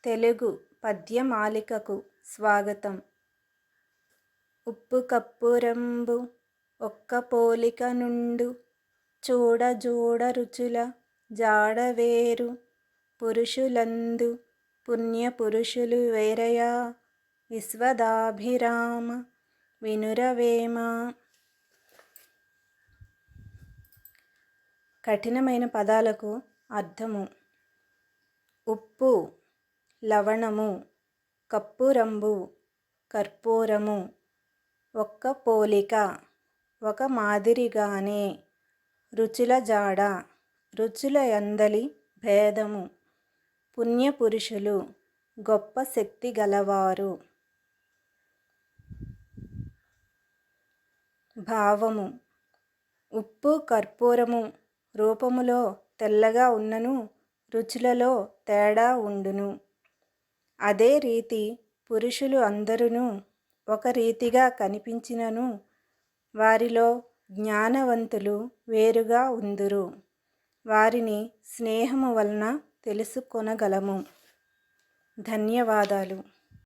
తెలుగు పద్యమాలికకు స్వాగతం. ఉప్పు కప్పురంబు ఒక్క పోలిక నుండు చూడ జూడ రుచుల జాడవేరు పురుషులందు పుణ్య పురుషులు వేరయా విశ్వదాభిరామ వినురవేమ. కఠినమైన పదాలకు అర్థము: ఉప్పు లవణము, కప్పురంబు కర్పూరము, ఒక్క పోలిక ఒక మాదిరిగానే, రుచుల జాడ రుచుల యందలి భేదము, పుణ్యపురుషులు గొప్ప శక్తి గలవారు. భావము: ఉప్పు కర్పూరము రూపములో తెల్లగా ఉన్నను రుచులలో తేడా ఉండును. అదే రీతి పురుషులు అందరును ఒక రీతిగా కనిపించినను వారిలో జ్ఞానవంతులు వేరుగా ఉందురు. వారిని స్నేహము వలన తెలుసుకొనగలము. ధన్యవాదాలు.